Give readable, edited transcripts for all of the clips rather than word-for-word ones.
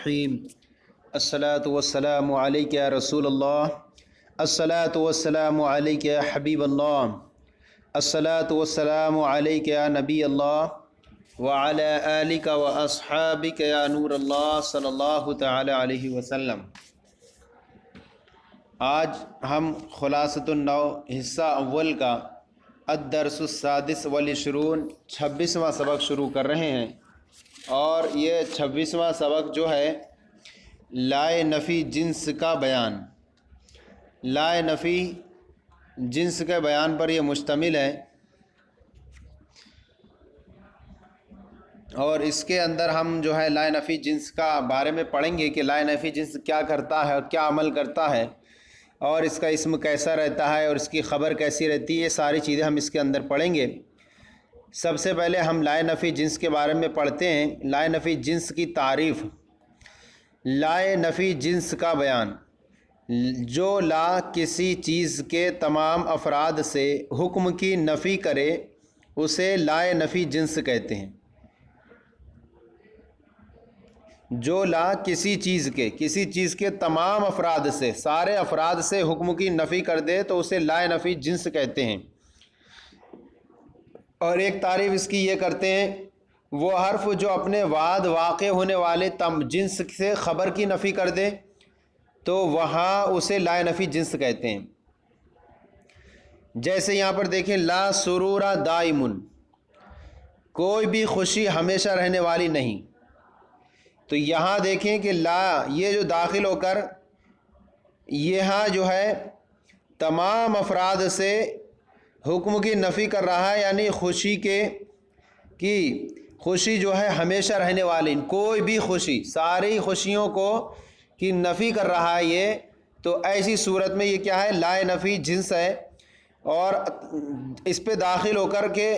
الرحیم الصلاۃ والسلام علیک یا رسول اللہ، الصلاۃ والسلام علیک یا حبیب اللہ، الصلاۃ والسلام علیک یا نبی اللہ وعلی آلک و اصحابک یا نور اللہ صلی اللہ تعالی علیہ وسلم۔ آج ہم خلاصۃ النو حصہ اول کا الدرس السادس والعشرون 26واں سبق شروع کر رہے ہیں، اور یہ 26واں سبق جو ہے لائے نفی جنس کا بیان، لائے نفی جنس کے بیان پر یہ مشتمل ہے، اور اس کے اندر ہم جو ہے لائے نفی جنس کا بارے میں پڑھیں گے کہ لائے نفی جنس کیا کرتا ہے اور کیا عمل کرتا ہے، اور اس کا اسم کیسا رہتا ہے اور اس کی خبر کیسی رہتی ہے، یہ ساری چیزیں ہم اس کے اندر پڑھیں گے۔ سب سے پہلے ہم لائے نفی جنس کے بارے میں پڑھتے ہیں۔ لائے نفی جنس کی تعریف، لائے نفی جنس کا بیان، جو لا کسی چیز کے تمام افراد سے حکم کی نفی کرے اسے لائے نفی جنس کہتے ہیں۔ جو لا کسی چیز کے تمام افراد سے، سارے افراد سے حکم کی نفی کر دے تو اسے لائے نفی جنس کہتے ہیں۔ اور ایک تعریف اس کی یہ کرتے ہیں، وہ حرف جو اپنے بعد واقع ہونے والے جنس سے خبر کی نفی کر دے تو وہاں اسے لائے نفی جنس کہتے ہیں۔ جیسے یہاں پر دیکھیں، لا سرور دائم، کوئی بھی خوشی ہمیشہ رہنے والی نہیں۔ تو یہاں دیکھیں کہ لا یہ جو داخل ہو کر یہاں جو ہے تمام افراد سے حکم کی نفی کر رہا ہے، یعنی خوشی جو ہے ہمیشہ رہنے والی، کوئی بھی خوشی، ساری خوشیوں کی نفی کر رہا ہے یہ، تو ایسی صورت میں یہ کیا ہے؟ لائے نفی جنس ہے، اور اس پہ داخل ہو کر کے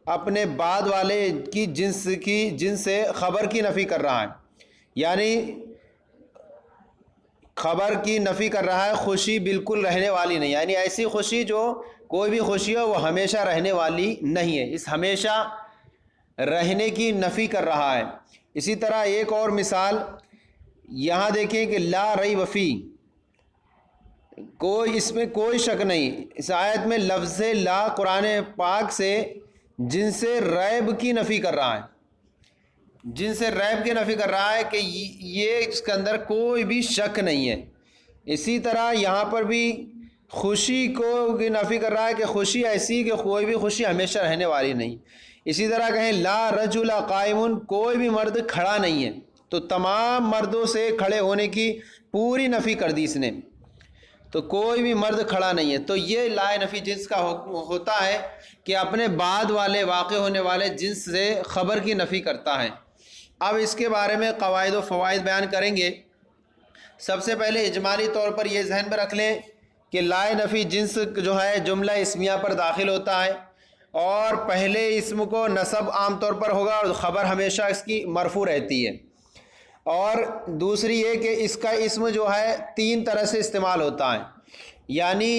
اپنے بعد والے کی جنس سے خبر کی نفی کر رہا ہے، یعنی خبر کی نفی کر رہا ہے، خوشی بالکل رہنے والی نہیں، یعنی ایسی خوشی جو کوئی بھی خوشی ہو وہ ہمیشہ رہنے والی نہیں ہے، اس ہمیشہ رہنے کی نفی کر رہا ہے۔ اسی طرح ایک اور مثال یہاں دیکھیں کہ لا ریب فی، اس میں کوئی شک نہیں۔ اس آیت میں لفظ لا قرآن پاک سے جن سے ریب کی نفی کر رہا ہے، جن سے ریب کی نفی کر رہا ہے کہ یہ اس کے اندر کوئی بھی شک نہیں ہے۔ اسی طرح یہاں پر بھی خوشی کو نفی کر رہا ہے کہ خوشی ایسی کہ کوئی بھی خوشی ہمیشہ رہنے والی نہیں۔ اسی طرح کہیں لا رجل قائم، کوئی بھی مرد کھڑا نہیں ہے، تو تمام مردوں سے کھڑے ہونے کی پوری نفی کر دی اس نے، تو کوئی بھی مرد کھڑا نہیں ہے۔ تو یہ لائے نفی جنس کا ہوتا ہے کہ اپنے بعد والے واقع ہونے والے جنس سے خبر کی نفی کرتا ہے۔ اب اس کے بارے میں قواعد و فوائد بیان کریں گے۔ سب سے پہلے اجمالی طور پر یہ ذہن میں رکھ لیں کہ لائے نفی جنس جو ہے جملہ اسمیہ پر داخل ہوتا ہے، اور پہلے اسم کو نصب عام طور پر ہوگا اور خبر ہمیشہ اس کی مرفوع رہتی ہے۔ اور دوسری یہ کہ اس کا اسم جو ہے 3 طرح سے استعمال ہوتا ہے، یعنی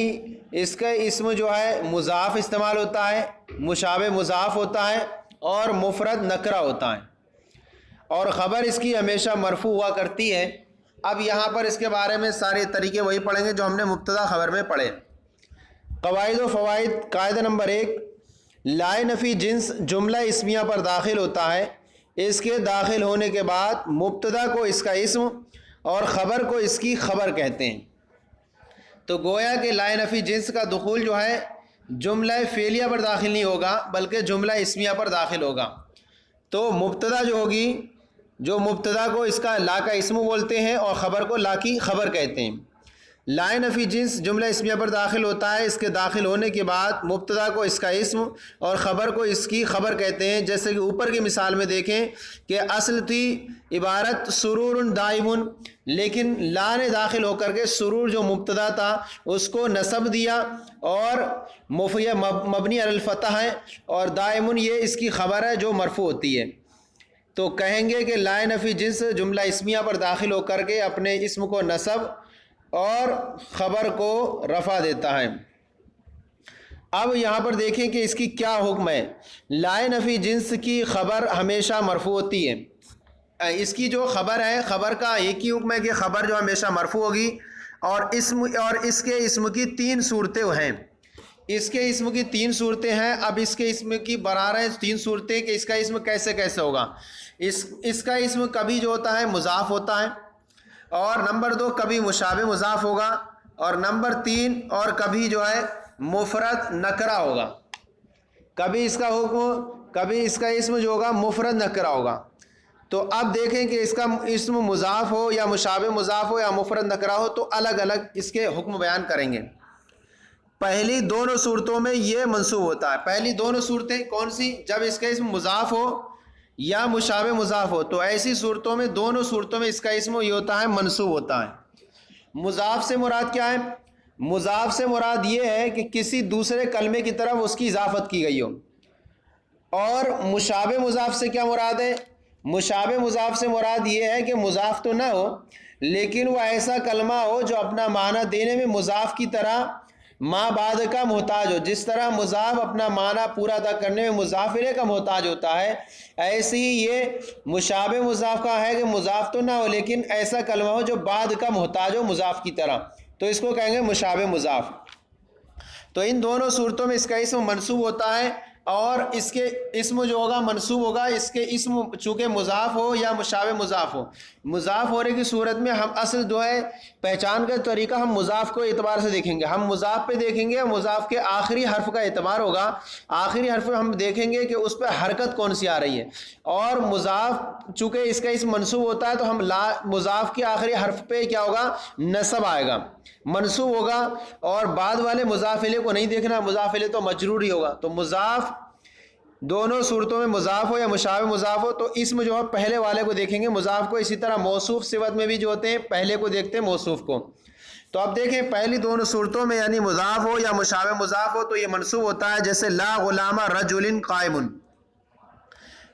اس کا اسم جو ہے مضاف استعمال ہوتا ہے، مشابہ مضاف ہوتا ہے، اور مفرد نکرہ ہوتا ہے، اور خبر اس کی ہمیشہ مرفوع ہوا کرتی ہے۔ اب یہاں پر اس کے بارے میں سارے طریقے وہی پڑھیں گے جو ہم نے مبتدا خبر میں پڑھے۔ قواعد و فوائد، قاعدہ نمبر 1، لائے نفی جنس جملہ اسمیہ پر داخل ہوتا ہے، اس کے داخل ہونے کے بعد مبتدا کو اس کا اسم اور خبر کو اس کی خبر کہتے ہیں۔ تو گویا کہ لائے نفی جنس کا دخول جو ہے جملہ فعلیہ پر داخل نہیں ہوگا بلکہ جملہ اسمیہ پر داخل ہوگا۔ تو مبتدا جو ہوگی، جو مبتدا کو اس کا لا کا اسم بولتے ہیں اور خبر کو لا کی خبر کہتے ہیں۔ لائے نفی جنس جملہ اسمیہ پر داخل ہوتا ہے، اس کے داخل ہونے کے بعد مبتدا کو اس کا اسم اور خبر کو اس کی خبر کہتے ہیں۔ جیسے کہ اوپر کی مثال میں دیکھیں کہ اصل تھی عبارت سرور دائم، لیکن لا نے داخل ہو کر کے سرور جو مبتدا تھا اس کو نصب دیا، اور مبنی علی الفتح ہے، اور دائم یہ اس کی خبر ہے جو مرفوع ہوتی ہے۔ تو کہیں گے کہ لائے نفی جنس جملہ اسمیہ پر داخل ہو کر کے اپنے اسم کو نصب اور خبر کو رفع دیتا ہے۔ اب یہاں پر دیکھیں کہ اس کی کیا حکم ہے۔ لائے نفی جنس کی خبر ہمیشہ مرفوع ہوتی ہے، اس کی جو خبر ہے، خبر کا ایک ہی حکم ہے کہ خبر جو ہمیشہ مرفوع ہوگی، اور اس کے اسم کی 3 صورتیں ہیں. اس کے اسم کی 3 صورتیں ہیں. اب اس کے اسم کی بنا رہے ہیں 3 صورتیں کہ اس کا اسم کیسے کیسے ہوگا. اس کا اسم کبھی جو ہوتا ہے مضاف ہوتا ہے، اور نمبر 2 کبھی مشابہ مضاف ہوگا، اور نمبر 3 اور کبھی جو ہے مفرد نکرہ ہوگا. کبھی اس کا حکم، کبھی اس کا اسم جو ہوگا مفرد نکرہ ہوگا. تو اب دیکھیں کہ اس کا اسم مضاف ہو یا مشابہ مضاف ہو یا مفرد نکرہ ہو تو الگ الگ اس کے حکم بیان کریں گے. پہلی دونوں صورتوں میں یہ منصوب ہوتا ہے. پہلی دونوں صورتیں کون سی؟ جب اس کا اسم مضاف ہو یا مشابہ مضاف ہو تو ایسی صورتوں میں، دونوں صورتوں میں اس کا اسم یہ ہوتا ہے منصوب ہوتا ہے. مضاف سے مراد کیا ہے؟ مضاف سے مراد یہ ہے کہ کسی دوسرے کلمے کی طرف اس کی اضافت کی گئی ہو. اور مشابہ مضاف سے کیا مراد ہے؟ مشابہ مضاف سے مراد یہ ہے کہ مضاف تو نہ ہو لیکن وہ ایسا کلمہ ہو جو اپنا معنی دینے میں مضاف کی طرح ما بعد کا محتاج ہو. جس طرح مضاف اپنا معنی پورا ادا کرنے میں مضاف الیہ کا محتاج ہوتا ہے، ایسے ہی یہ مشابہ مضاف کا ہے کہ مضاف تو نہ ہو لیکن ایسا کلمہ ہو جو بعد کا محتاج ہو مضاف کی طرح، تو اس کو کہیں گے مشابہ مضاف. تو ان دونوں صورتوں میں اس کا اسم منصوب ہوتا ہے، اور اس کے اسم جو ہوگا منصوب ہوگا اس کے اسم چونکہ مضاف ہو یا مشابہ مضاف ہو. مضاف ہونے کی صورت میں ہم اصل جو ہے پہچان کا طریقہ ہم مضاف کو اعتبار سے دیکھیں گے. ہم مضاف پہ دیکھیں گے، مضاف کے آخری حرف کا اعتبار ہوگا. آخری حرف ہم دیکھیں گے کہ اس پہ حرکت کون سی آ رہی ہے. اور مضاف چونکہ اس کا اسم منصوب ہوتا ہے تو ہم مضاف کے آخری حرف پہ کیا ہوگا؟ نصب آئے گا، منصوب ہوگا. اور بعد والے مضاف الیہ کو نہیں دیکھنا، مضاف الیہ تو مجرور ہی ہوگا. تو مضاف دونوں صورتوں میں مضاف ہو یا مشابہ مضاف ہو تو اسم جو ہے پہلے والے کو دیکھیں گے مضاف کو. اسی طرح موصوف صفت میں بھی جو ہوتے ہیں پہلے کو دیکھتے ہیں موصوف کو. تو اب دیکھیں پہلی دونوں صورتوں میں یعنی مضاف ہو یا مشابہ مضاف ہو تو یہ منصوب ہوتا ہے. جیسے لا غلام رجل قائم،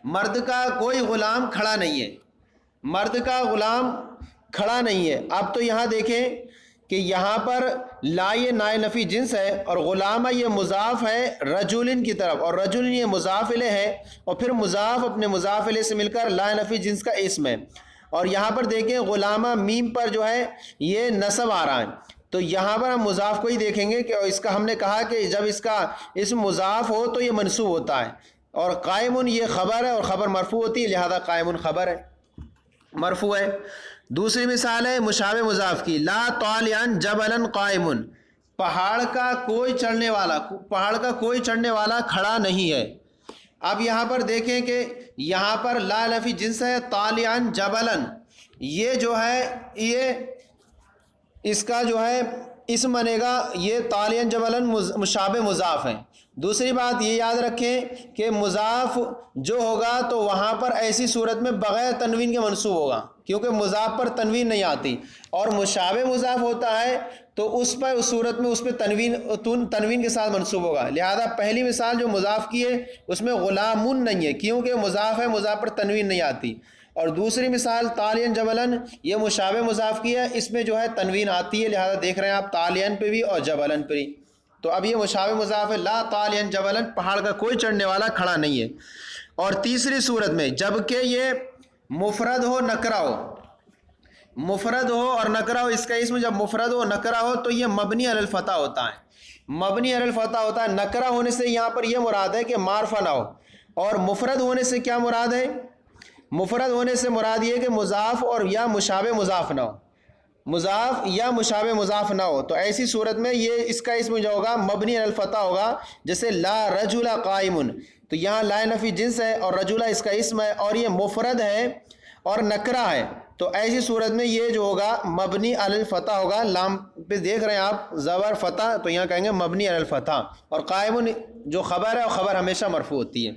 مرد کا کوئی غلام کھڑا نہیں ہے، مرد کا غلام کھڑا نہیں ہے. اب تو یہاں دیکھیں کہ یہاں پر لا یہ نائے نفی جنس ہے، اور غلامہ یہ مضاف ہے رجولن کی طرف، اور رجولن یہ مضاف الیہ ہے، اور پھر مضاف اپنے مضاف الیہ سے مل کر لا نفی جنس کا اسم ہے. اور یہاں پر دیکھیں غلامہ میم پر جو ہے یہ نصب آ رہا ہے. تو یہاں پر ہم مضاف کو ہی دیکھیں گے کہ اس کا ہم نے کہا کہ جب اس کا اسم مضاف ہو تو یہ منصوب ہوتا ہے. اور قائمن یہ خبر ہے اور خبر مرفوع ہوتی ہے، لہذا قائمن خبر ہے، مرفوع ہے. دوسری مثال ہے مشابہ مضاف کی، لا طالعا جبلا قائم، پہاڑ کا کوئی چڑھنے والا، پہاڑ کا کوئی چڑھنے والا کھڑا نہیں ہے. اب یہاں پر دیکھیں کہ یہاں پر لا نفی جنس ہے، طالعا جبلا یہ جو ہے یہ اس کا جو ہے اسم بنے گا، یہ طالعا جبلا مشابہ مضاف ہے. دوسری بات یہ یاد رکھیں کہ مضاف جو ہوگا تو وہاں پر ایسی صورت میں بغیر تنوین کے منصوب ہوگا کیونکہ مضاف پر تنوین نہیں آتی. اور مشابہ مضاف ہوتا ہے تو اس پر اس صورت میں اس پہ تنوین کے ساتھ منصوب ہوگا. لہذا پہلی مثال جو مضاف کی ہے اس میں غلامن نہیں ہے کیونکہ مضاف ہے، مضاف پر تنوین نہیں آتی. اور دوسری مثال طالعا جبلن یہ مشابہ مضاف کی ہے، اس میں جو ہے تنوین آتی ہے، لہذا دیکھ رہے ہیں آپ طالعا پہ بھی اور جبلن پہ بھی. تو اب یہ مشابہ مضاف ہے، لا طالعا جبلن پہاڑ کا کوئی چڑھنے والا کھڑا نہیں ہے. اور تیسری صورت میں جبکہ یہ مفرد ہو نکرہ ہو، مفرد ہو اور نکرہ ہو، اس کا اسم جب مفرد ہو نکرہ ہو تو یہ مبنی علی الفتح ہوتا ہے، مبنی علی الفتح ہوتا ہے. نکرہ ہونے سے یہاں پر یہ مراد ہے کہ معرفہ نہ ہو. اور مفرد ہونے سے کیا مراد ہے؟ مفرد ہونے سے مراد یہ کہ مضاف اور یا مشابہ مضاف نہ ہو، مضاف یا مشابہ مضاف نہ ہو. تو ایسی صورت میں یہ اس کا اسم جو ہوگا مبنی علی الفتح ہوگا. جیسے لا رجل قائم، تو یہاں لا نفی جنس ہے اور رجل اس کا اسم ہے اور یہ مفرد ہے اور نکرہ ہے، تو ایسی صورت میں یہ جو ہوگا مبنی علی الفتح ہوگا. لام پہ دیکھ رہے ہیں آپ زبر فتح، تو یہاں کہیں گے مبنی علی الفتح. اور قائم جو خبر ہے وہ خبر ہمیشہ مرفوع ہوتی ہے.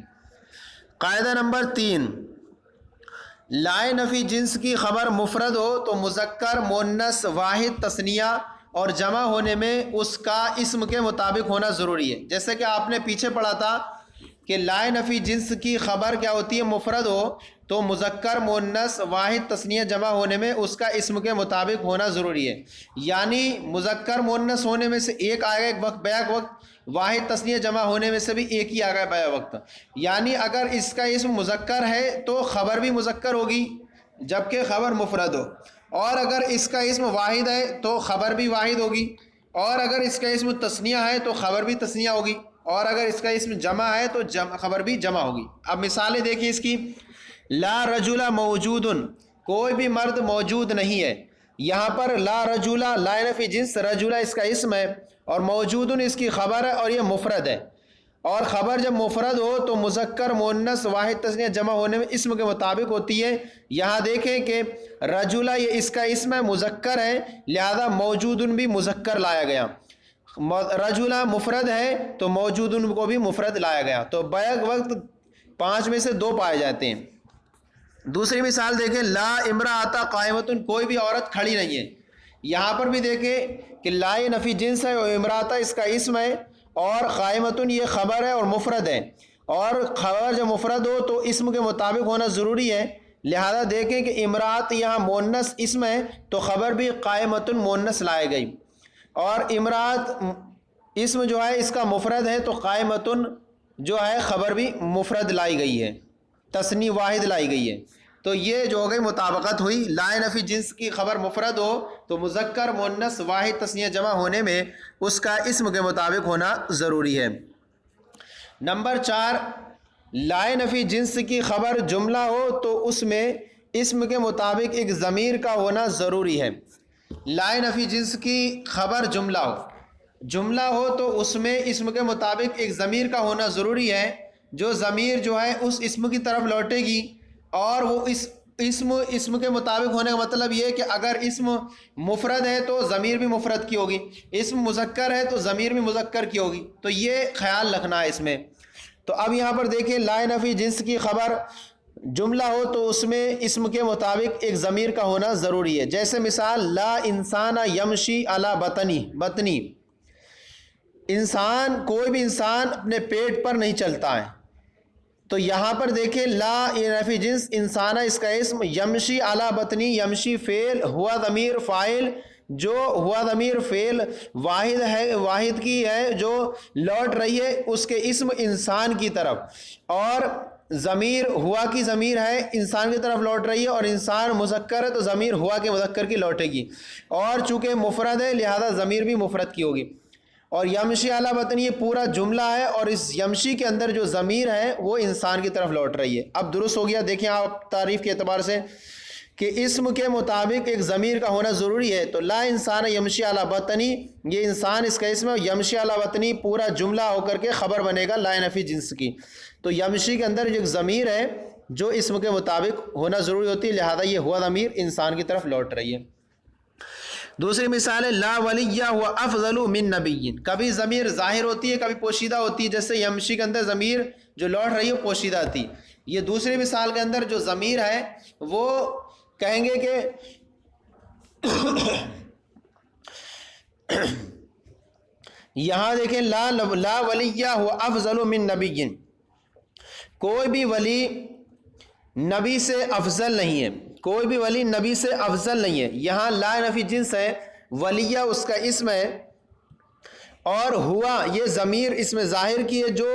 قاعدہ نمبر 3، لائے نفی جنس کی خبر مفرد ہو تو مذکر مؤنث واحد تثنیہ اور جمع ہونے میں اس کا اسم کے مطابق ہونا ضروری ہے. جیسے کہ آپ نے پیچھے پڑھا تھا کہ لائے نفی جنس کی خبر کیا ہوتی ہے؟ مفرد ہو تو مذکر مؤنث واحد تثنیہ جمع ہونے میں اس کا اسم کے مطابق ہونا ضروری ہے. یعنی مذکر مؤنث ہونے میں سے ایک آئے گا ایک وقت بیک وقت، واحد تثنیہ جمع ہونے میں سے بھی ایک ہی آ گیا بیک وقت. یعنی اگر اس کا اسم مذکر ہے تو خبر بھی مذکر ہوگی جبکہ خبر مفرد ہو، اور اگر اس کا اسم واحد ہے تو خبر بھی واحد ہوگی، اور اگر اس کا اسم تثنیہ ہے تو خبر بھی تثنیہ ہوگی، اور اگر اس کا اسم جمع ہے تو خبر بھی جمع ہوگی۔ اب مثالیں دیکھیں اس کی۔ لا رجل موجود، کوئی بھی مرد موجود نہیں ہے۔ یہاں پر لا رجل لا نفی جنس، رجل اس کا اسم ہے اور موجود اس کی خبر ہے، اور یہ مفرد ہے۔ اور خبر جب مفرد ہو تو مذکر مؤنث واحد تثنیہ جمع ہونے میں اسم کے مطابق ہوتی ہے۔ یہاں دیکھیں کہ رجل یہ اس کا اسم ہے، مذکر ہے، لہذا موجود بھی مذکر لایا گیا۔ رجل مفرد ہے تو موجود کو بھی مفرد لایا گیا، تو بیک وقت 5 میں سے 2 پائے جاتے ہیں۔ دوسری مثال دیکھیں، لا امرأۃ قائمۃ، کوئی بھی عورت کھڑی نہیں ہے۔ یہاں پر بھی دیکھیں کہ لا نفی جنس ہے اور امرأۃ اس کا اسم ہے، اور قائمۃ یہ خبر ہے اور مفرد ہے، اور خبر جب مفرد ہو تو اسم کے مطابق ہونا ضروری ہے۔ لہذا دیکھیں کہ امرأۃ یہاں مؤنث اسم ہے تو خبر بھی قائمۃ مؤنث لائی گئی، اور امرأۃ اسم جو ہے اس کا مفرد ہے تو قائمۃ جو ہے خبر بھی مفرد لائی گئی ہے، تثنی واحد لائی گئی ہے۔ تو یہ جو ہو گئی مطابقت ہوئی۔ لا نفی جنس کی خبر مفرد ہو تو مذکر مؤنث واحد تثنیہ جمع ہونے میں اس کا اسم کے مطابق ہونا ضروری ہے۔ نمبر 4، لا نفی جنس کی خبر جملہ ہو تو اس میں اسم کے مطابق ایک ضمیر کا ہونا ضروری ہے۔ لا نفی جنس کی خبر جملہ ہو تو اس میں اسم کے مطابق ایک ضمیر کا ہونا ضروری ہے، جو ضمیر جو ہے اس اسم کی طرف لوٹے گی، اور وہ اسم کے مطابق ہونے کا مطلب یہ ہے کہ اگر اسم مفرد ہے تو ضمیر بھی مفرد کی ہوگی، اسم مذکر ہے تو ضمیر بھی مذکر کی ہوگی، تو یہ خیال رکھنا ہے اس میں۔ تو اب یہاں پر دیکھیں لا نفی جنس کی خبر جملہ ہو تو اس میں اسم کے مطابق ایک ضمیر کا ہونا ضروری ہے۔ جیسے مثال، لا انسان یمشی علی بطنی، کوئی بھی انسان اپنے پیٹ پر نہیں چلتا ہے۔ تو یہاں پر دیکھیں لا نفی جنس انسانہ اس کا اسم، یمشی علی بطنی، یمشی فعل، ہوا ضمیر فاعل، جو ہوا ضمیر فعل واحد کی ہے جو لوٹ رہی ہے اس کے اسم انسان کی طرف، اور ضمیر ہوا کی ضمیر ہے انسان کی طرف لوٹ رہی ہے، اور انسان مذکر ہے تو ضمیر ہوا کے مذکر کی لوٹے گی، اور چونکہ مفرد ہے لہذا ضمیر بھی مفرد کی ہوگی۔ اور یمشی علی بطنی یہ پورا جملہ ہے، اور اس یمشی کے اندر جو ضمیر ہے وہ انسان کی طرف لوٹ رہی ہے۔ اب درست ہو گیا۔ دیکھیں آپ تعریف کے اعتبار سے کہ اسم کے مطابق ایک ضمیر کا ہونا ضروری ہے، تو لا انسان یمشی علی بطنی، یہ انسان اس کا اسم ہے، یمشی علی بطنی پورا جملہ ہو کر کے خبر بنے گا لا نفی جنس کی۔ تو یمشی کے اندر جو ایک ضمیر ہے جو اسم کے مطابق ہونا ضروری ہوتی ہے، لہذا یہ ہوا ضمیر انسان کی طرف لوٹ رہی ہے۔ دوسری مثال ہے لا ولی ہوا افضل من نبی، کبھی ضمیر ظاہر ہوتی ہے کبھی پوشیدہ ہوتی ہے، جیسے یمشی کے اندر ضمیر جو لوٹ رہی ہے پوشیدہ تھی۔ یہ دوسری مثال کے اندر جو ضمیر ہے وہ کہیں گے کہ یہاں دیکھیں لا ولی ہوا افضل من نبی، کوئی بھی ولی نبی سے افضل نہیں ہے، کوئی بھی ولی نبی سے افضل نہیں ہے۔ یہاں لا نفی جنس ہے، ولیہ اس کا اسم ہے، اور ہوا یہ ضمیر اس میں ظاہر کی ہے جو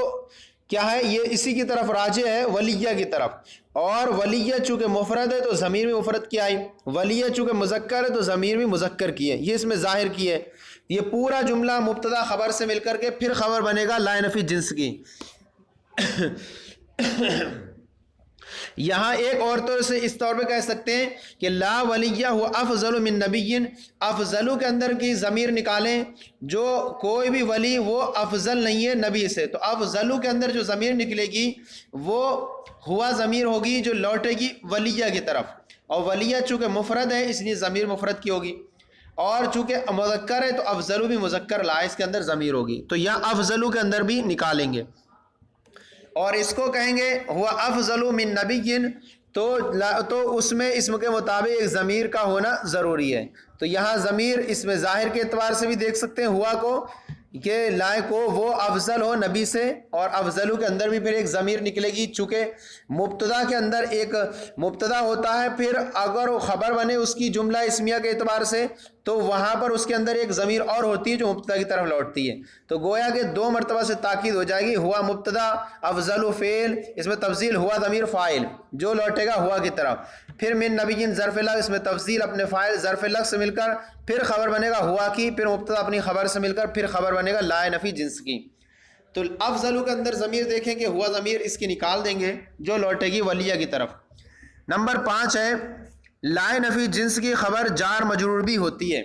کیا ہے، یہ اسی کی طرف راجع ہے، ولیہ کی طرف، اور ولیہ چونکہ مفرد ہے تو ضمیر بھی مفرد کی آئی، ولیہ چونکہ مذکر ہے تو ضمیر بھی مذکر کی ہے، یہ اس میں ظاہر کی ہے۔ یہ پورا جملہ مبتدا خبر سے مل کر کے پھر خبر بنے گا لا نفی جنس کی۔ یہاں ایک اور طور سے اس طور پہ کہہ سکتے ہیں کہ لا ولیہ ہوا افضل من نبی، افضلو کے اندر کی ضمیر نکالیں، جو کوئی بھی ولی وہ افضل نہیں ہے نبی سے، تو افضلو کے اندر جو ضمیر نکلے گی وہ ہوا ضمیر ہوگی جو لوٹے گی ولیہ کی طرف، اور ولیہ چونکہ مفرد ہے اس لیے ضمیر مفرد کی ہوگی، اور چونکہ مذکر ہے تو افضلو بھی مذکر لا اس کے اندر ضمیر ہوگی، تو یہاں افضلو کے اندر بھی نکالیں گے، اور اس کو کہیں گے ہوا افضل من نبی، تو اس میں اسم کے مطابق ایک ضمیر کا ہونا ضروری ہے۔ تو یہاں ضمیر اس میں ظاہر کے اعتبار سے بھی دیکھ سکتے ہیں ہوا کو کہ لائق ہو وہ افضل ہو نبی سے، اور افضلو کے اندر بھی پھر ایک ضمیر نکلے گی، چونکہ مبتدا کے اندر ایک مبتدا ہوتا ہے، پھر اگر وہ خبر بنے اس کی جملہ اسمیہ کے اعتبار سے تو وہاں پر اس کے اندر ایک ضمیر اور ہوتی ہے جو مبتدا کی طرف لوٹتی ہے، تو گویا کہ 2 مرتبہ سے تاکید ہو جائے گی، ہوا مبتدا افضل فعل، اس میں تفضیل ہوا ضمیر فاعل جو لوٹے گا ہوا کی طرف، پھر من نبی ظرف لغ، اس میں تفضیل اپنے فاعل ظرف لغ سے مل کر، پھر خبر بنے گا ہوا کی، پھر مبتدا اپنی خبر سے مل کر، پھر خبر بنے گا لا نفی جنس کی۔ تو افضل کے اندر ضمیر دیکھیں کہ ہوا ضمیر اس کی نکال دیں گے جو لوٹے گی ولیہ کی طرف۔ نمبر 5 ہے لا نفی جنس کی خبر جار مجرور بھی ہوتی ہے۔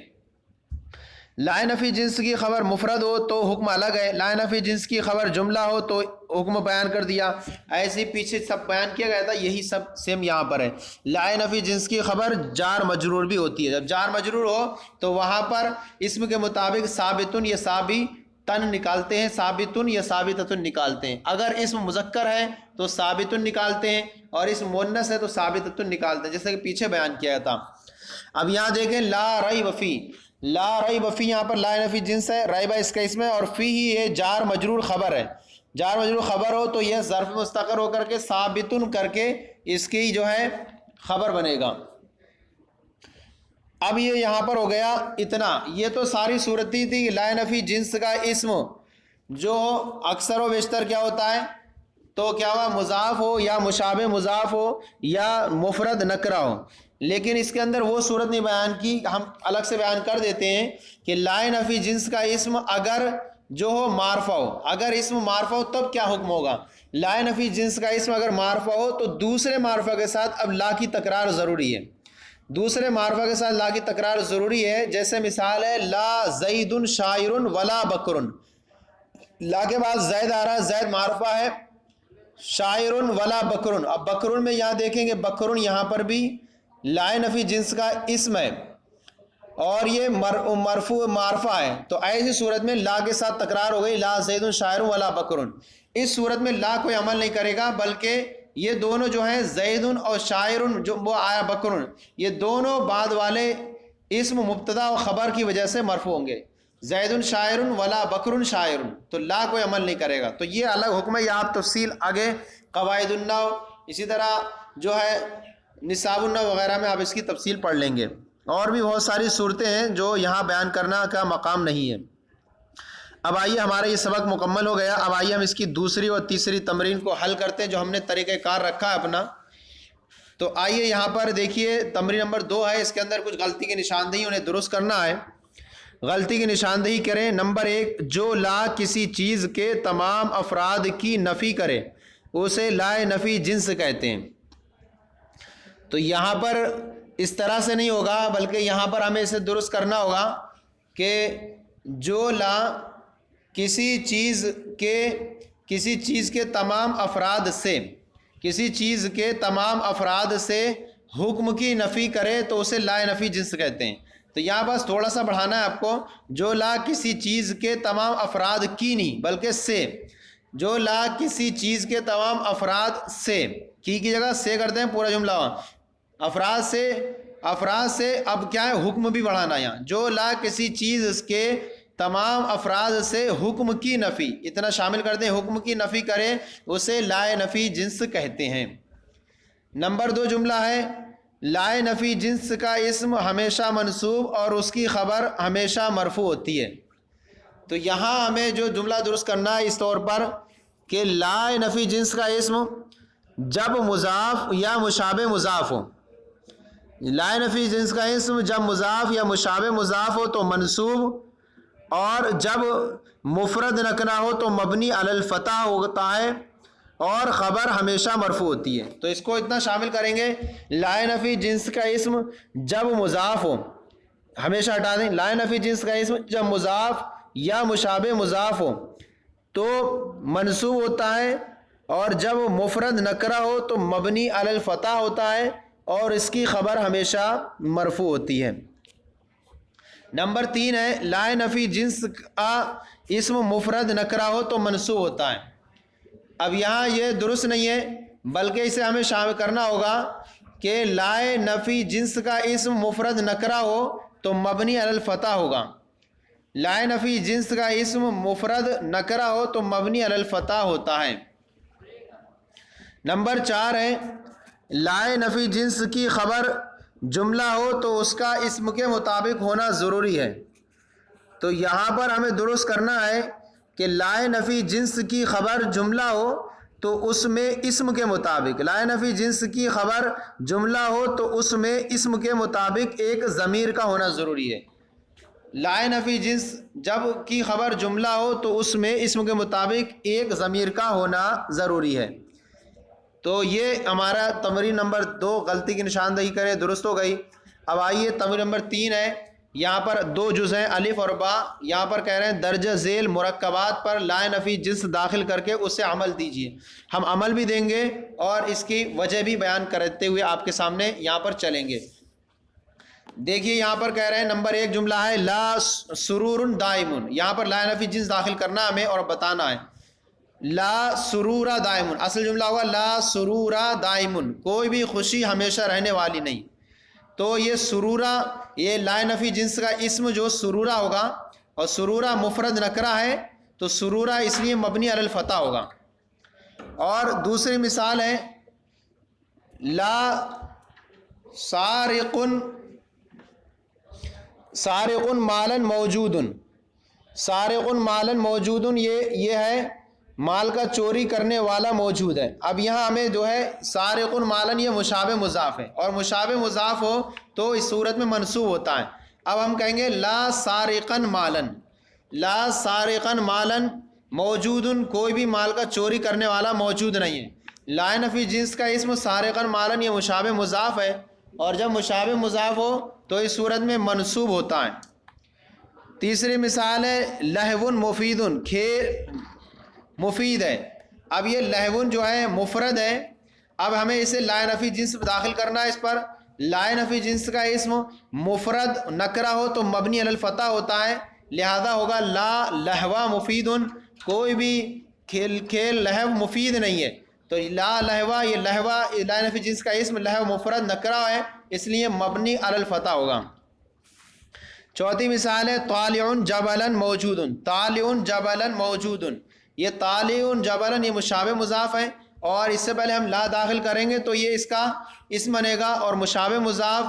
لا نفی جنس کی خبر مفرد ہو تو حکم الگ ہے، لا نفی جنس کی خبر جملہ ہو تو حکم بیان کر دیا، ایسے پیچھے سب بیان کیا گیا تھا، یہی سب سیم یہاں پر ہے۔ لا نفی جنس کی خبر جار مجرور بھی ہوتی ہے، جب جار مجرور ہو تو وہاں پر اسم کے مطابق ثابتن یا ثابتن نکالتے ہیں، ثابتن یا ثابتتن نکالتے ہیں، اگر اسم مذکر ہے تو ثابتن نکالتے ہیں، اور اسم مؤنث ہے تو ثابتتن نکالتے ہیں، جیسے کہ پیچھے بیان کیا تھا۔ اب یہاں دیکھیں لا ریب فی، لا ریب فی یہاں پر لا نفی جنس ہے، ریبہ اس کا اسم ہے، اور فی ہی یہ جار مجرور خبر ہے، جار مجرور خبر ہو تو یہ ظرف مستقر ہو کر کے ثابتن کر کے اس کی جو ہے خبر بنے گا۔ اب یہ یہاں پر ہو گیا اتنا، یہ تو ساری صورتی تھی لا نفی جنس کا اسم جو اکثر و بیشتر کیا ہوتا ہے، تو کیا ہوا مضاف ہو یا مشابہ مضاف ہو یا مفرد نکرہ ہو، لیکن اس کے اندر وہ صورت نہیں بیان کی، ہم الگ سے بیان کر دیتے ہیں کہ لا نفی جنس کا اسم اگر جو ہو معرفہ ہو، اگر اسم معرفہ ہو تب کیا حکم ہوگا۔ لا نفی جنس کا اسم اگر معرفہ ہو تو دوسرے معرفہ کے ساتھ اب لا کی تکرار ضروری ہے، دوسرے معرفہ کے ساتھ لا کی تکرار ضروری ہے، جیسے مثال ہے لا زید شاعر ولا بکر، لا کے بعد زید آ رہا ہے، زید معرفہ ہے، شاعر ولا بکر، اب بکر میں یہاں دیکھیں گے بکر یہاں پر بھی لا نفی جنس کا اسم ہے اور یہ مرفوع معرفہ ہے، تو ایسی صورت میں لا کے ساتھ تکرار ہو گئی، لا زید شاعر ولا بکر، اس صورت میں لا کوئی عمل نہیں کرے گا، بلکہ یہ دونوں جو ہیں زید اور شاعر جو وہ آیا بکر، یہ دونوں بعد والے اسم مبتدا و خبر کی وجہ سے مرفوع ہوں گے، زید شاعر ولا بکر شاعر، تو لا کوئی عمل نہیں کرے گا، تو یہ الگ حکم ہے، یہ آپ تفصیل آگے قواعد النحو اسی طرح جو ہے نصاب النحو وغیرہ میں آپ اس کی تفصیل پڑھ لیں گے، اور بھی بہت ساری صورتیں ہیں جو یہاں بیان کرنا کا مقام نہیں ہے۔ اب آئیے ہمارا یہ سبق مکمل ہو گیا، اب آئیے ہم اس کی دوسری اور تیسری تمرین کو حل کرتے ہیں جو ہم نے طریقہ کار رکھا ہے اپنا۔ تو آئیے یہاں پر دیکھیے تمرین نمبر 2 ہے، اس کے اندر کچھ غلطی کی نشاندہی انہیں درست کرنا ہے۔ غلطی کی نشاندہی کریں۔ نمبر 1، جو لا کسی چیز کے تمام افراد کی نفی کرے اسے لا نفی جنس کہتے ہیں۔ تو یہاں پر اس طرح سے نہیں ہوگا، بلکہ یہاں پر ہمیں اسے درست کرنا ہوگا کہ جو لا کسی چیز کے تمام افراد سے، کسی چیز کے تمام افراد سے حکم کی نفی کرے تو اسے لا نفی جنس کہتے ہیں۔ تو یہاں بس تھوڑا سا بڑھانا ہے آپ کو، جو لا کسی چیز کے تمام افراد کی نہیں بلکہ سے، جو لا کسی چیز کے تمام افراد سے، کی جگہ سے کرتے ہیں پورا جملہ، افراد سے اب کیا ہے حکم بھی بڑھانا، یہاں جو لا کسی چیز کے تمام افراد سے حکم کی نفی، اتنا شامل کرتے ہیں، حکم کی نفی کرے اسے لا نفی جنس کہتے ہیں۔ نمبر 2 جملہ ہے لا نفی جنس کا اسم ہمیشہ منصوب اور اس کی خبر ہمیشہ مرفوع ہوتی ہے۔ تو یہاں ہمیں جو جملہ درست کرنا ہے اس طور پر کہ لا نفی جنس کا اسم جب مضاف یا مشابہ مضاف ہو، لا نفی جنس کا اسم جب مضاف یا مشابہ مضاف ہو تو منصوب، اور جب مفرد نکرہ ہو تو مبنی علی الفتح ہوتا ہے، اور خبر ہمیشہ مرفوع ہوتی ہے۔ تو اس کو اتنا شامل کریں گے، لا نفی جنس کا اسم جب مضاف ہو، ہمیشہ ہٹا دیں، لا نفی جنس کا اسم جب مضاف یا مشابہ مضاف ہو تو منصوب ہوتا ہے، اور جب مفرد نکرہ ہو تو مبنی علی الفتح ہوتا ہے، اور اس کی خبر ہمیشہ مرفوع ہوتی ہے۔ نمبر 3 ہے لا نفی جنس کا اسم مفرد نکرہ ہو تو منصوب ہوتا ہے۔ اب یہاں یہ درست نہیں ہے، بلکہ اسے ہمیں شامل کرنا ہوگا کہ لا نفی جنس کا اسم مفرد نکرہ ہو تو مبنی علی الفتح ہوگا، لا نفی جنس کا اسم مفرد نکرہ ہو تو مبنی علی الفتح ہوتا ہے۔ نمبر 4 ہے لا نفی جنس کی خبر جملہ ہو تو اس کا اسم کے مطابق ہونا ضروری ہے. تو یہاں پر ہمیں درست کرنا ہے کہ لائے نفی جنس کی خبر جملہ ہو تو اس میں اسم کے مطابق، لائے نفی جنس کی خبر جملہ ہو تو اس میں اسم کے مطابق ایک ضمیر کا ہونا ضروری ہے. لائے نفی جنس جب کی خبر جملہ ہو تو اس میں اسم کے مطابق ایک ضمیر کا ہونا ضروری ہے. تو یہ ہمارا تمرین نمبر 2 غلطی کی نشاندہی کرے درست ہو گئی. اب آئیے تمرین نمبر 3 ہے. یہاں پر 2 جز ہیں الف اور با. یہاں پر کہہ رہے ہیں درجہ ذیل مرکبات پر لائے نفی جنس داخل کر کے اس سے عمل دیجیے. ہم عمل بھی دیں گے اور اس کی وجہ بھی بیان کرتے ہوئے آپ کے سامنے یہاں پر چلیں گے. دیکھیے یہاں پر کہہ رہے ہیں نمبر 1 جملہ ہے لا سرور دائم. یہاں پر لائے نفی جنس داخل کرنا ہے ہمیں اور بتانا ہے لا سرور دائم. اصل جملہ ہوگا لا سرور دائم، کوئی بھی خوشی ہمیشہ رہنے والی نہیں. تو یہ سرورہ، یہ لائے نفی جنس کا اسم جو سرورہ ہوگا، اور سرورہ مفرد نکرہ ہے تو سرورہ اس لیے مبنی علی الفتح ہوگا. اور دوسری مثال ہے لا سارق مالن موجود. سارق مالن موجود یہ ہے مال کا چوری کرنے والا موجود ہے. اب یہاں ہمیں جو ہے سارق مالن یہ مشابہ مضاف ہے، اور مشابہ مضاف ہو تو اس صورت میں منصوب ہوتا ہے. اب ہم کہیں گے لا سارقن مالن. لا سارقن مالن موجود، کوئی بھی مال کا چوری کرنے والا موجود نہیں ہے. لائے نفی جنس کا اسم سارقن مالن یہ مشابہ مضاف ہے، اور جب مشابہ مضاف ہو تو اس صورت میں منصوب ہوتا ہے. تیسری مثال ہے لہو مفید. کھیل مفید ہے. اب یہ لہون جو ہے مفرد ہے. اب ہمیں اسے لائے نفی جنس داخل کرنا ہے. اس پر لائے نفی جنس کا اسم مفرد نکرہ ہو تو مبنی علی الفتح ہوتا ہے، لہذا ہوگا لا لہوا مفید. کوئی بھی کھیل لہو مفید نہیں ہے. تو لا لہوا، یہ لہوا لائے نفی جنس کا اسم لہو مفرد نکرہ ہے، اس لیے مبنی علی الفتح ہوگا. چوتھی مثال ہے طالع جبلا موجود. طالع جبلا موجود، یہ طالع جبلا یہ مشابہ مضاف ہے، اور اس سے پہلے ہم لا داخل کریں گے تو یہ اس کا اسم بنے گا، اور مشابہ مضاف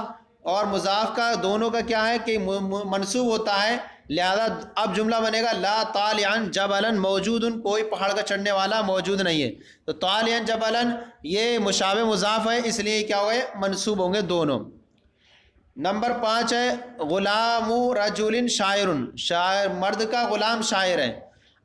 اور مضاف کا دونوں کا کیا ہے کہ منصوب ہوتا ہے، لہذا اب جملہ بنے گا لا طالعا جبلا موجود. کوئی پہاڑ کا چڑھنے والا موجود نہیں ہے. تو طالعا جبلا یہ مشابہ مضاف ہے، اس لیے کیا ہوئے منصوب ہوں گے دونوں. نمبر 5 ہے غلام رجل شاعر. شاعر مرد کا غلام شاعر ہے.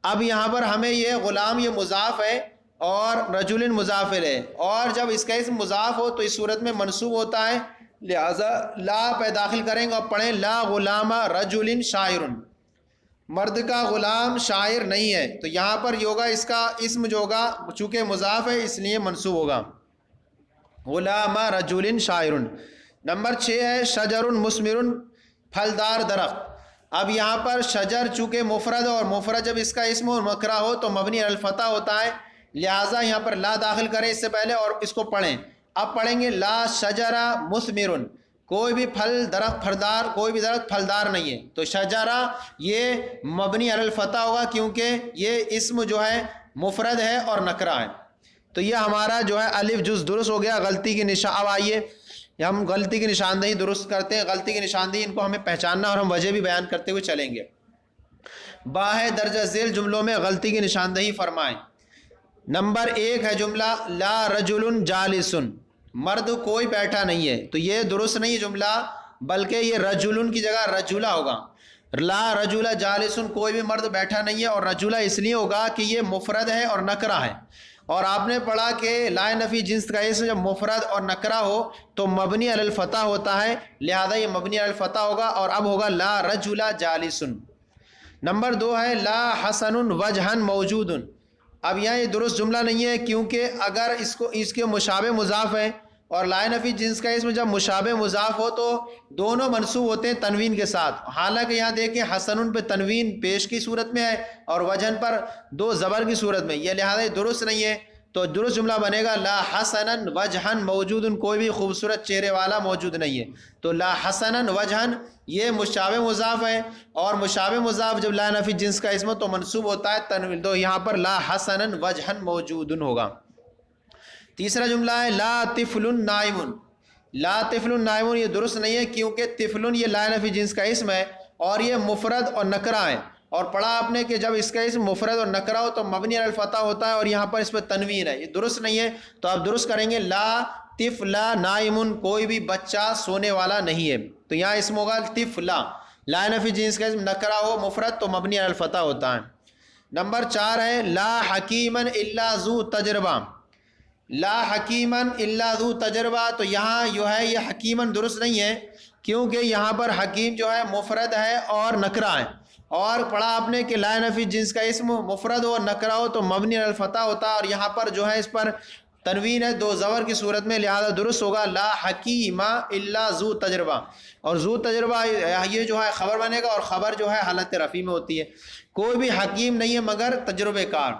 اب یہاں پر ہمیں یہ غلام یہ مضاف ہے اور رجل مضاف ہے، اور جب اس کا اسم مضاف ہو تو اس صورت میں منصوب ہوتا ہے، لہذا لا پہ داخل کریں گے اور پڑھیں لا غلام رجل شاعر. مرد کا غلام شاعر نہیں ہے، تو یہاں پر یہ ہوگا اس کا اسم جو ہوگا چونکہ مضاف ہے اس لیے منصوب ہوگا غلام رجل شاعر. نمبر 6 ہے شجر مثمر، پھلدار درخت. اب یہاں پر شجر چونکہ مفرد اور مفرد جب اس کا اسم نکرہ ہو تو مبنی علی الفتح ہوتا ہے، لہٰذا یہاں پر لا داخل کریں اس سے پہلے اور اس کو پڑھیں. اب پڑھیں گے لا شجرہ مثمر، کوئی بھی پھلدار کوئی بھی درخت پھلدار نہیں ہے. تو شجرہ یہ مبنی علی الفتح ہوگا کیونکہ یہ اسم جو ہے مفرد ہے اور نکرہ ہے. تو یہ ہمارا جو ہے الف جز درست ہو گیا. غلطی کی اب آئیے ہم غلطی کی نشاندہی درست کرتے ہیں. غلطی کی نشاندہی ان کو ہمیں پہچاننا اور ہم وجہ بھی بیان کرتے ہوئے چلیں گے. با ہے درجہ ذیل جملوں میں غلطی کی نشاندہی فرمائیں. نمبر 1 ہے جملہ لا رجل جالس، مرد کوئی بیٹھا نہیں ہے. تو یہ درست نہیں ہے جملہ، بلکہ یہ رجل کی جگہ رجولہ ہوگا. لا رجل جالس، کوئی بھی مرد بیٹھا نہیں ہے، اور رجولہ اس لیے ہوگا کہ یہ مفرد ہے اور نکرہ ہے. اور آپ نے پڑھا کہ لائے نفی جنس کا اسم جب مفرد اور نکرہ ہو تو مبنی علی الفتح ہوتا ہے، لہذا یہ مبنی علی الفتح ہوگا اور اب ہوگا لا رجل جالس. نمبر 2 ہے لا حسن وجہن موجود. اب یہاں یہ درست جملہ نہیں ہے کیونکہ اگر اس کے مشابہ مضاف ہے، اور لائے نفی جنس کا اسم جب مشابہ مضاف ہو تو دونوں منصوب ہوتے ہیں تنوین کے ساتھ. حالانکہ یہاں دیکھیں حسن پہ تنوین پیش کی صورت میں ہے اور وجہن پر 2 زبر کی صورت میں، یہ لہذا درست نہیں ہے. تو درست جملہ بنے گا لا حسن وجہن موجود، کوئی بھی خوبصورت چہرے والا موجود نہیں ہے. تو لا حسن وجہن یہ مشابہ مضاف ہے، اور مشابہ مضاف جب لا نفی جنس کا اسم تو منصوب ہوتا ہے تنوین، تو یہاں پر لا حسن وجہن موجود ہوگا. تیسرا جملہ ہے لا طفل نائم. لا طفل نائم یہ درست نہیں ہے، کیونکہ طفل یہ لا نفی جنس کا اسم ہے اور یہ مفرد اور نکرہ ہے، اور پڑھا آپ نے کہ جب اس کا اسم مفرد اور نکرہ ہو تو مبنی علی الفتح ہوتا ہے، اور یہاں پر اس پہ تنوین ہے، یہ درست نہیں ہے۔ تو آپ درست کریں گے لا طفل نائم، کوئی بھی بچہ سونے والا نہیں ہے، تو یہاں اسم ہوگا طفل، لا نفی جنس کا اسم نکرہ ہو مفرد تو مبنی علی الفتح ہوتا ہے۔ نمبر 4 ہے لا حکیمن الا ذو تجربہ، لا حکیمن الا ذو تجربہ، تو یہاں جو ہے یہ حکیمن درست نہیں ہے، کیونکہ یہاں پر حکیم جو ہے مفرد ہے اور نکرہ ہے، اور پڑھا آپ نے کہ لا نفی جنس کا اسم مفرد ہو نکرہ ہو تو مبنی علی الفتح ہوتا ہے، اور یہاں پر جو ہے اس پر تنوین ہے 2 زبر کی صورت میں، لہذا درست ہوگا لا حکیم الا ذو تجربہ، اور ذو تجربہ یہ جو ہے خبر بنے گا، اور خبر جو ہے حالت رفع میں ہوتی ہے، کوئی بھی حکیم نہیں ہے مگر تجربے کار،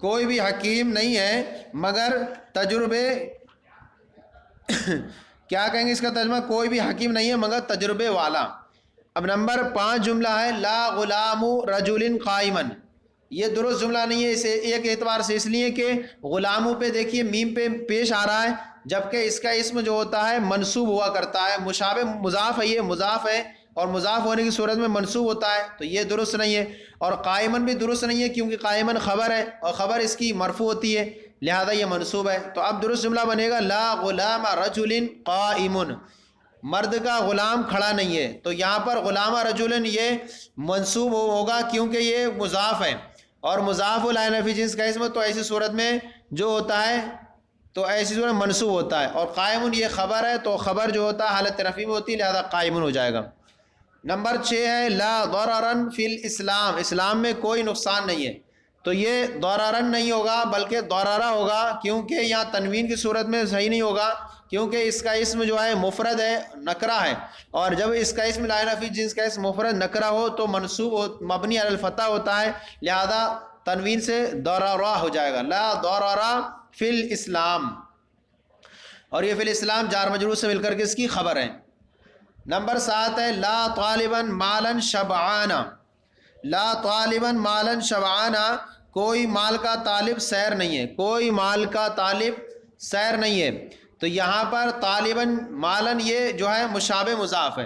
کوئی بھی حکیم نہیں ہے مگر تجربے کیا کہیں گے اس کا ترجمہ، کوئی بھی حکیم نہیں ہے مگر تجربے والا۔ اب نمبر 5 جملہ ہے لا غلام رجل قائمن، یہ درست جملہ نہیں ہے، اسے ایک اعتبار سے اس لیے کہ غلاموں پہ دیکھیے میم پہ پیش آ رہا ہے، جبکہ اس کا اسم جو ہوتا ہے منصوب ہوا کرتا ہے، مشابہ مضاف ہے، یہ مضاف ہے اور مضاف ہونے کی صورت میں منصوب ہوتا ہے، تو یہ درست نہیں ہے، اور قائمن بھی درست نہیں ہے کیونکہ قائمن خبر ہے اور خبر اس کی مرفوع ہوتی ہے، لہذا یہ منصوب ہے، تو اب درست جملہ بنے گا لا غلام رجل قائم، مرد کا غلام کھڑا نہیں ہے، تو یہاں پر غلام رجل یہ منصوب ہوگا کیونکہ یہ مضاف ہے، اور مضاف لا نفی جنس کا اسم، تو ایسی صورت میں جو ہوتا ہے تو ایسی صورت منصوب ہوتا ہے، اور قائم یہ خبر ہے تو خبر جو ہوتا ہے حالت رفع میں ہوتی ہے، لہذا قائم ہو جائے گا۔ نمبر 6 ہے لا ضررن فی الاسلام، اسلام میں کوئی نقصان نہیں ہے، تو یہ ضررن نہیں ہوگا بلکہ ضررہ ہوگا، کیونکہ یہاں تنوین کی صورت میں صحیح نہیں ہوگا، کیونکہ اس کا اسم جو ہے مفرد ہے نکرہ ہے، اور جب اس کا اسم لا نفی جنس کا اسم مفرد نکرہ ہو تو منصوب مبنی علی الفتح ہوتا ہے، لہذا تنوین سے ضررہ ہو جائے گا، لا ضررہ فی الاسلام، اور یہ فی الاسلام جار مجرور سے مل کر کے اس کی خبر ہے۔ نمبر 7 ہے لا طالبا مالا شبعانا، لا طالبا مالا شبعانا، کوئی مال کا طالب سیر نہیں ہے، کوئی مال کا طالب سیر نہیں ہے، تو یہاں پر طالبا مالا یہ جو ہے مشابہ مضاف ہے،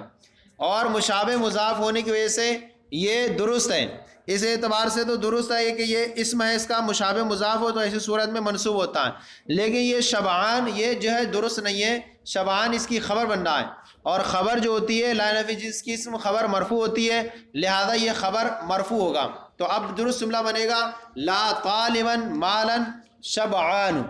اور مشابہ مضاف ہونے کی وجہ سے یہ درست ہے، اس اعتبار سے تو درست ہے کہ یہ اسم ہے اس کا مشابہ مضاف ہو تو ایسی صورت میں منصوب ہوتا ہے، لیکن یہ شبعان یہ جو ہے درست نہیں ہے، شبعان اس کی خبر بن رہا ہے، اور خبر جو ہوتی ہے لا نفی جس کی اسم خبر مرفوع ہوتی ہے، لہذا یہ خبر مرفوع ہوگا، تو اب درست جملہ بنے گا لا طالبا مالا شبعان،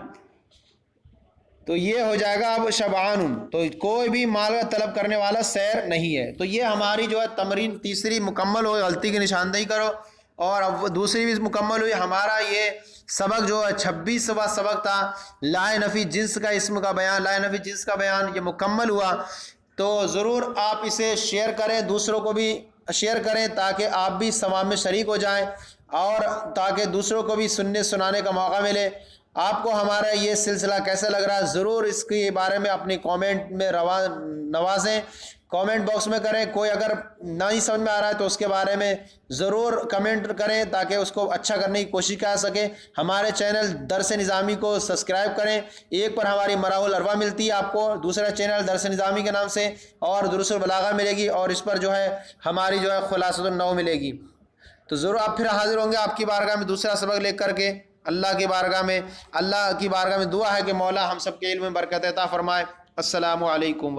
تو یہ ہو جائے گا اب شبعان، تو کوئی بھی مال کا طلب کرنے والا سیر نہیں ہے۔ تو یہ ہماری جو ہے تمرین تیسری مکمل ہوئی، غلطی کی نشاندہی کرو، اور اب دوسری بھی مکمل ہوئی، ہمارا یہ سبق جو ہے 26واں سبق تھا، لا نفی جنس کا اسم کا بیان، لا نفی جنس کا بیان یہ مکمل ہوا، تو ضرور آپ اسے شیئر کریں، دوسروں کو بھی شیئر کریں تاکہ آپ بھی ثواب میں شریک ہو جائیں، اور تاکہ دوسروں کو بھی سننے سنانے کا موقع ملے۔ آپ کو ہمارا یہ سلسلہ کیسا لگ رہا ہے ضرور اس کے بارے میں اپنی کامنٹ میں نوازیں، کامنٹ باکس میں کریں، کوئی اگر نہیں سمجھ میں آ رہا ہے تو اس کے بارے میں ضرور کمنٹ کریں تاکہ اس کو اچھا کرنے کی کوشش کر سکیں۔ ہمارے چینل درس نظامی کو سبسکرائب کریں، ایک پر ہماری مراحل الاربع ملتی ہے آپ کو، دوسرا چینل درس نظامی کے نام سے، اور دروس البلاغہ ملے گی، اور اس پر جو ہے ہماری جو ہے خلاصۃ النحو ملے گی، تو ضرور آپ پھر حاضر ہوں گے آپ کی بارگاہ میں دوسرا سبق لے کر کے۔ اللہ کی بارگاہ میں دعا ہے کہ مولا ہم سب کے علم میں برکت عطا فرمائے۔ السلام علیکم ورحمۃ اللہ۔